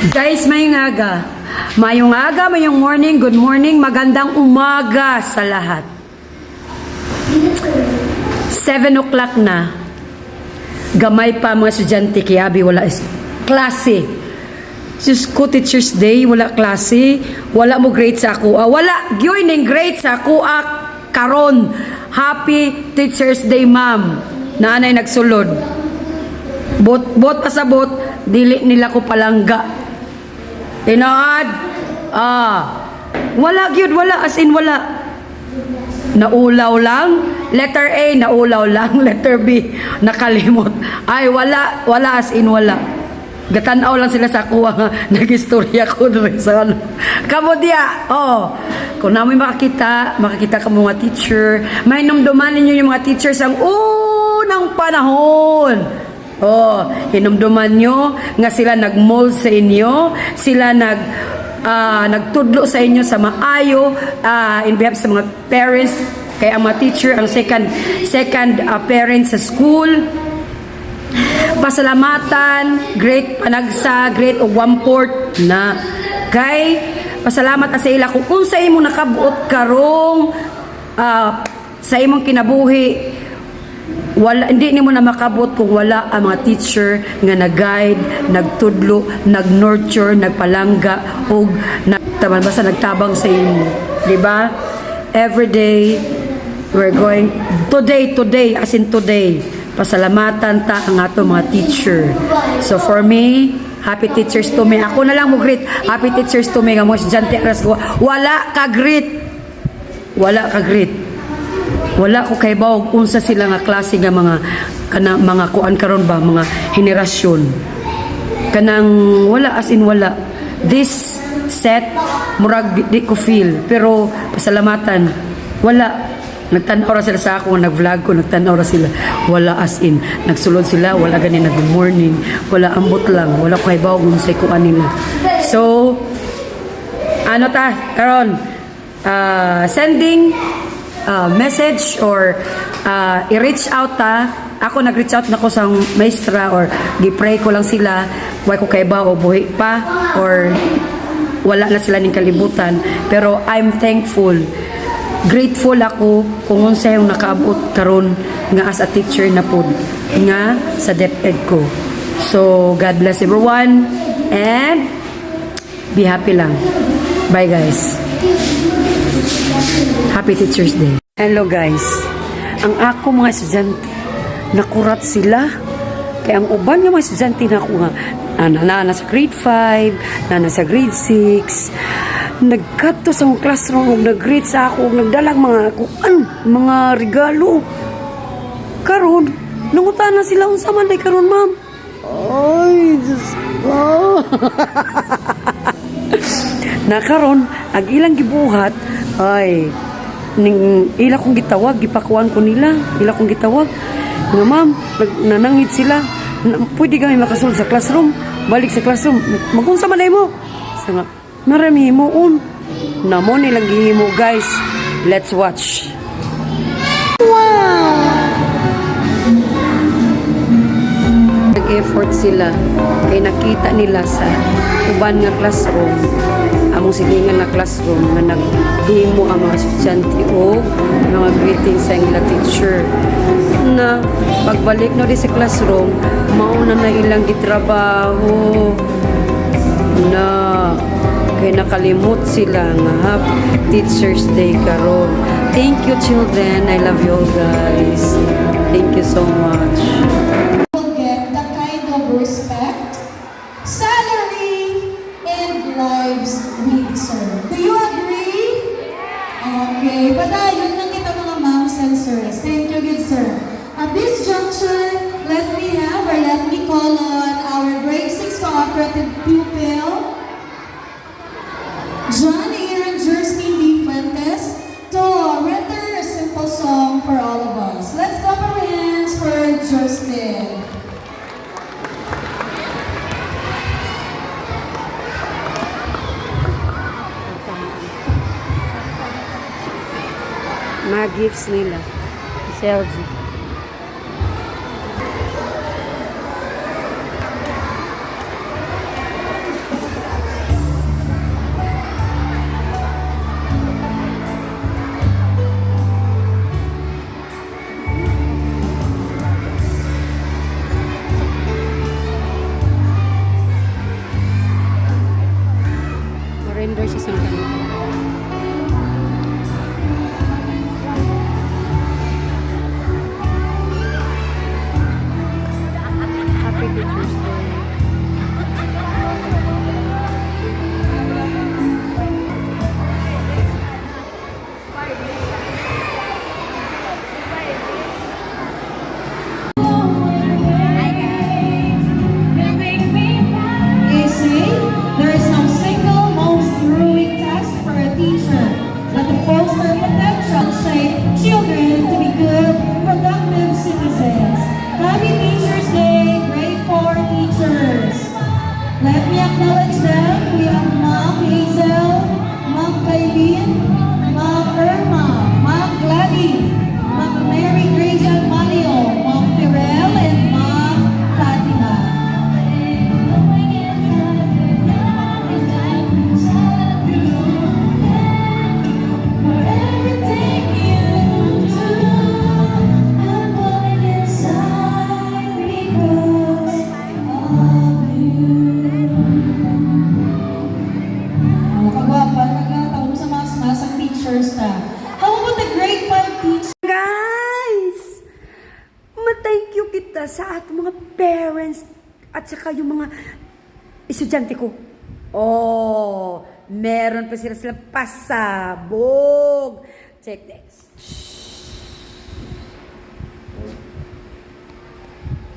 Guys, mayong aga, mayong morning, good morning, magandang umaga sa lahat. 7 o'clock na. Gamay pa mga estudyante, kaya wala klase. Diyos ko, Teacher's Day, wala klase. Wala mo grade sa ako. Wala, joining grade sa ako karon. Happy Teacher's Day, ma'am. Nanay nagsulod. Bot pasabot, dili nila ko palangga. Tinaad. Wala gyud, wala, as in wala. Naulaw lang. Letter A, naulaw lang. Letter B, nakalimot. Ay, wala, as in wala. Gatanaw lang sila sa kuha nga nag-istorya ko rin sa ano. Kamo diya, kung namin makakita ka mga teacher, may numduman ninyo yung mga teachers ang unang panahon. Hinumduman nyo nga sila nag-mold sa inyo, sila nagtudlo sa inyo sa maayo, in behalf sa mga parents, kaya ang mga teacher, ang second parents sa school. Pasalamatan, great panagsa, great o 1/4 na. Kay, pasalamat sa ila kung unsa imo nakabuot karong sa imong kinabuhi. Hindi nimo na makabot kung wala ang mga teacher nga nag-guide, nagtudlo, nag-nurture, nagpalangga o basta nagtabang sa imo, di ba? Every day we're going today as in today, pasalamatan ta ang ato mga teacher. So for me, happy teachers to me. Ako na lang mo greet, happy teachers to me nga mo estudyante aras ko. Wala ka greet. Wala ko kay bawog unsa sila nga klase nga mga kuan karon ba, mga henerasyon. Kanang wala, as in wala. This set murag di ko feel, pero pasalamatan. Wala. Nagtanaw ra sila sa ako, nag-vlog ko, nagtanaw ra sila. Wala, as in, nagsulod sila, wala ganin good morning, wala, ambot lang, wala kay bawog unsay kuan nila. So, karon sending message or i-reach out ako nag-reach out na ko sa maestra or gi-pray ko lang sila way ko kay ba o buhi pa or wala na sila ning kalibutan, pero I'm thankful, grateful ako kung unsa yung nakaabot karon nga as a teacher na pod nga sa DepEd ko. So God bless everyone and be happy lang. Bye guys. Happy Teacher's Day. Hello guys. Ang ako mga estudyante, nakurat sila. Kaya ang uban nga mga estudyante na ako nga, nasa grade 5, nasa grade 6, nagkato sa akong classroom, nag-grade sa ako, nagdalag mga regalo. Karon, nangutan na sila unsa man day karon, ma'am. Ay, Diyos ko. Nakaron, ang ilang gibuhat, ay, ila kong gitawag, gipakuan ko nila, ila kong gitawag, nga ma'am, nanangit sila, pwede kami makasulod sa classroom, balik sa classroom, magunsa man mo. Sa nga, marami mo namo nilang gihimo guys. Let's watch. Wow! Nag-effort sila, kay nakita nila sa uban nga classroom, among silingan na classroom nga naghimo ang mga estudyante o mga greetings sa ilang teacher na pagbalik no di sa classroom mauna na ilang gitrabaho na kay nakalimot sila nga Happy Teacher's Day karon. Thank you children, I love you all guys, thank you so much. Get the kind of respect, salary, and lives we deserve. Do you agree? Okay, padayon lang kita mga moms and sirs. Thank you, good sir. At this juncture, let me call on our grade 6 cooperative pupil, John Aaron Jerstein B. Fuentes, to render a simple song for all of us. Let's clap our hands for Jerstein. Mga gifts nila. Si LG. Kinder si Santana. Happy Teacher's Day. They say there is no single most heroic task for a teacher but to foster potential shape children to be good, productive citizens. Happy Teacher's Day, grade 4 teachers. Let me acknowledge them. We have Ma'am Hazel, Ma'am Kailin, Ma'am Irma, Ma'am Gladys, Ma'am Mary Grace Almanio, Ma'am Pirel, and Ma'am Fatima. For everything you do, I'm going inside because of you. Kagwapa, nagkataon sa mga sumasang teachers na. How about the grade 5 teachers? Guys, ma-thank you kita sa ating mga parents at saka yung mga estudyante ko. Oh, meron pa sila pasabog. Check this.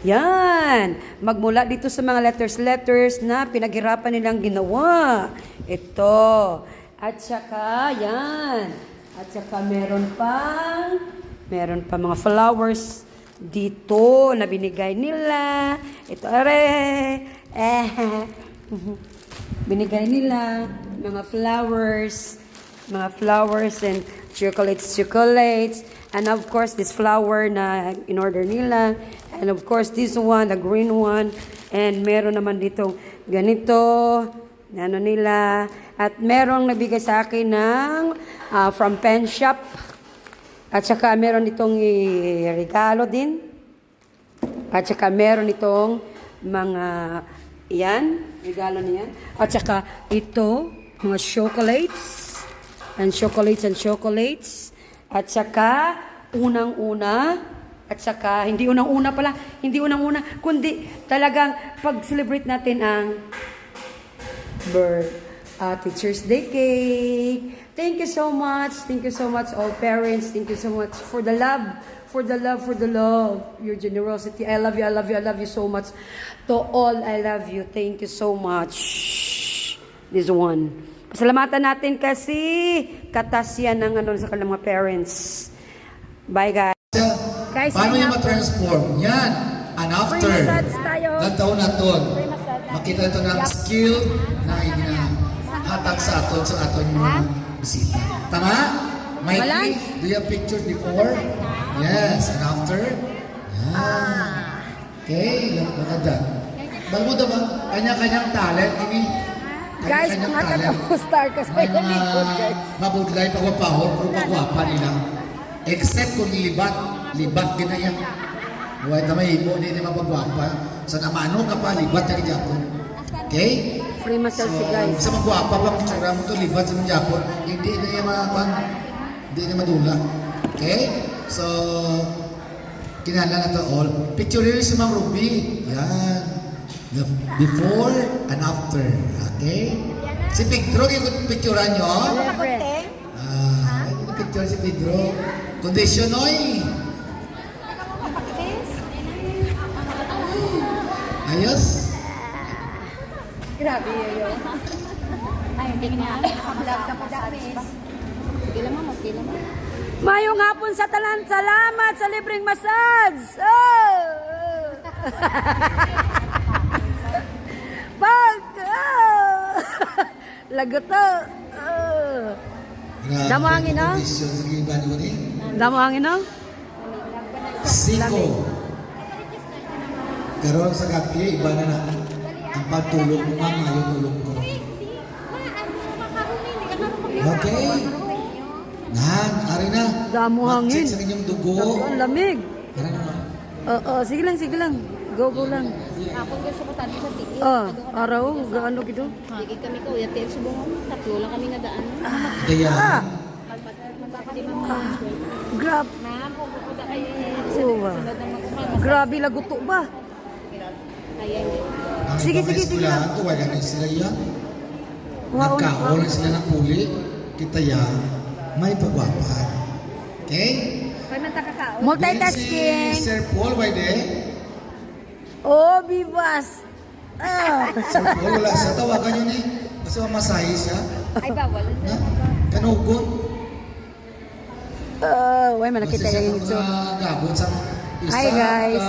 Yan. Magmula dito sa mga letters na pinaghirapan nilang ginawa. Ito. At saka, yan. At saka meron pa mga flowers dito na binigay nila. Ito, are. Binigay nila mga flowers and chocolates. And of course, this flower na in-order nila. And of course, this one, the green one. And meron naman dito ganito, ano nila. At merong nabigay sa akin ng from Pen Shop. At saka meron itong regalo din. At saka meron itong mga, yan, regalo niyan. At saka ito, mga chocolates. And chocolates. At saka, unang-una, at saka, hindi unang-una, kundi talagang pag-celebrate natin ang Teacher's Day cake. Thank you so much all parents. Thank you so much for the love, your generosity. I love you so much. To all, I love you. Thank you so much. This one. Pasalamatan natin kasi katasyan ng sa kanilang mga parents. Bye guys. Guys, paano yung ma-transform? Yan. And after, free massage tayo. nagtaon naton. Free massage. Makita ito ng skill na hatag sa aton mga bisita. Tama? Mikey, do you have pictures before? Yes. And after? Yan. Okay. Maganda. Bago daw ba? Kanya-kanyang talent. Ini Guys, kung ako star ka sa may likod, guys. mabudlay pagwapahon, pero pagwapa nila. Except kung libat ginayang. Huwag na may imo, hindi na mapagwapa. Sa namano ka pa, libat na Japon. Okay? Free massage si guys. Sa magwapa pang tsura mo to, libat sa Japon, hindi na yung hindi na madula. Okay? So, kinala na to all. Picture rin si Ma'am Ruby. Yan. The before and after. Okay? Si Pedro, yung picturean nyo. Yung picture si Pedro. Condition, oy. Ayos. Grabe yun. Mayong hapon sa talan. Salamat sa libreng massage. Lagot to. Damo hangin, no? Condition sa giban ko ni. Damo hangin, no? Siko. Karon sa gabi, iba na ang pagtulog mo, mama, yung tulog ko. Okay. Ari na. Damo hangin. Mag-check sa inyong dugo. Ang lamig. Ari na. Oo, sige lang. Go lang. Ako gusto ko tayo sa tiil. Araw, gaano gito? Hindi kami ko, yatin subong. Tatlo lang kami nadaan. Kaya, Grab. Ma'am, pupunta kayo. Oh, Sunod ng mag-umal. grabe laguto ba? Kaya hindi. ang Sige, ibang sige, sige eskwelahan, tuwagan na sila yan. Wow, Nagkaon sila ng puli. Kita yan, may pagwapan. Okay? Kaya man takakaon. Multitasking. Si Sir Paul, why de? Oh, bibas. Sir Paul, wala sa tawagan yun eh. Kasi mamasahe siya. Ay, bawal. Na? Kanugot. Why man nakita yung ito. Gabon sa isa Hi, guys.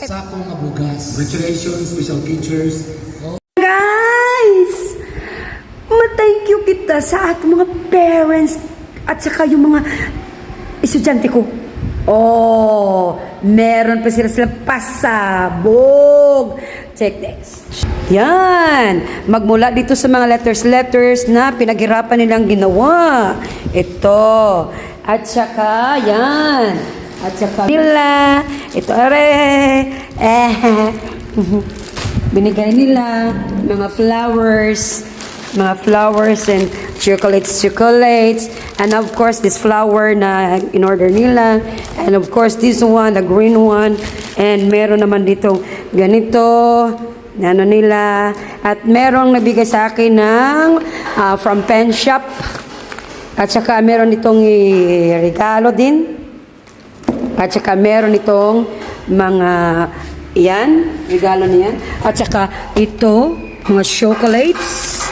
sa akong nga bugas. Congratulations, special teachers. Guys! Ma-thank you kita sa ating mga parents at saka yung mga estudyante ko. Oh, meron pa sila pasabog. Check this. Yan. Magmula dito sa mga letters na pinaghirapan nilang ginawa. Ito. At saka, yan. At saka, nila. Ito, are. Binigay nila mga flowers and chocolates, and of course this flower na in order nila, and of course this one, the green one, and meron naman dito ganito ano nila, at merong nabigay sa akin ng from pen shop, at saka meron itong regalo din, at saka meron itong mga yan, regalo niyan. At saka ito, mga chocolates.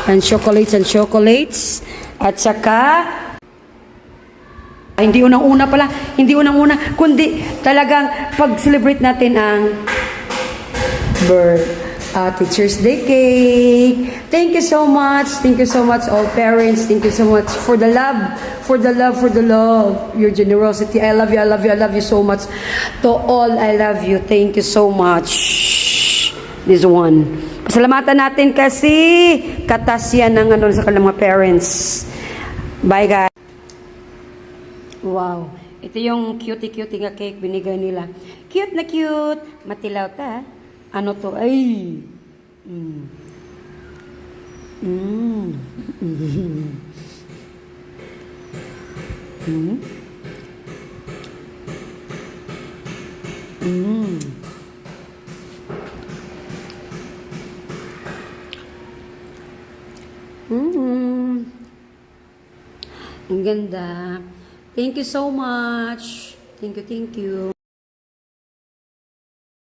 And chocolates. At saka, hindi unang-una pala. Hindi unang-una. Kundi talagang pag-celebrate natin ang Teacher's Day cake. Thank you so much. Thank you so much, all parents. Thank you so much for the love. For the love. Your generosity. I love you so much. To all, I love you. Thank you so much. This one. Pasalamatan natin kasi katas yan ng sa kanilang mga parents. Bye, guys. Wow. Ito yung cutie nga cake binigay nila. Cute na cute. Matilaw ta. Ano to? Ay. Ang ganda. Thank you so much. Thank you.